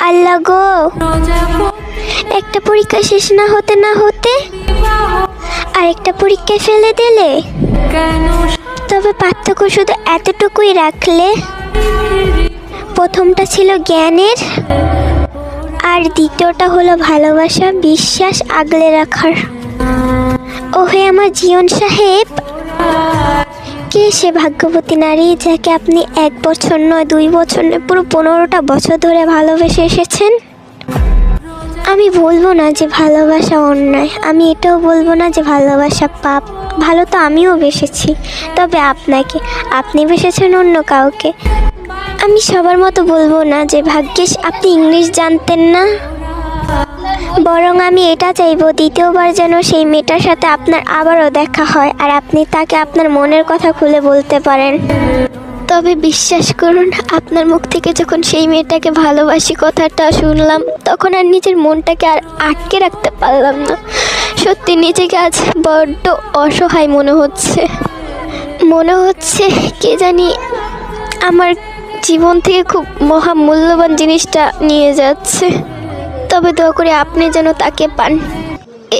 আল্লাহ গো, একটা পরীক্ষা শেষ না হতে আরেকটা পরীক্ষায় ফেলে দিলে। তবে পার্থক্য শুধু এতটুকুই রাখলে, প্রথমটা ছিল জ্ঞানের আর দ্বিতীয়টা হলো ভালোবাসা, বিশ্বাস আগলে রাখার। ওহে আমার জীবন সাহেব, কে সে ভাগ্যবতী নারী যাকে আপনি 1 বছর নয়, 2 বছর নয়, পুরো 15টা বছর ধরে ভালোবেসে এসেছেন? আমি বলবো না যে ভালোবাসা অন্যায়, আমি এটাও বলবো না যে ভালোবাসা পাপ। ভালো তো আমিও বেসেছি, তবে আপনাকে, আপনি বেসেছেন অন্য কাউকে। আমি সবার মতো বলবো না যে ভাগ্যিস আপনি ইংলিশ জানতেন না, বরং আমি এটা চাইবো দ্বিতীয়বার যেন সেই মেয়েটার সাথে আপনার আবারও দেখা হয় আর আপনি তাকে আপনার মনের কথা খুলে বলতে পারেন। তবে বিশ্বাস করুন, আপনার মুখ থেকে যখন সেই মেয়েটাকে ভালোবাসি কথাটা শুনলাম, তখন আর নিজের মনটাকে আর আটকে রাখতে পারলাম না। সত্যি নিজেকে আজ বড্ড অসহায় মনে হচ্ছে কে জানি আমার জীবন থেকে খুব মহামূল্যবান জিনিসটা নিয়ে যাচ্ছে। তবে দোয়া করে আপনি যেন তাকে পান,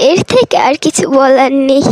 এর থেকে আর কিছু বলার নেই।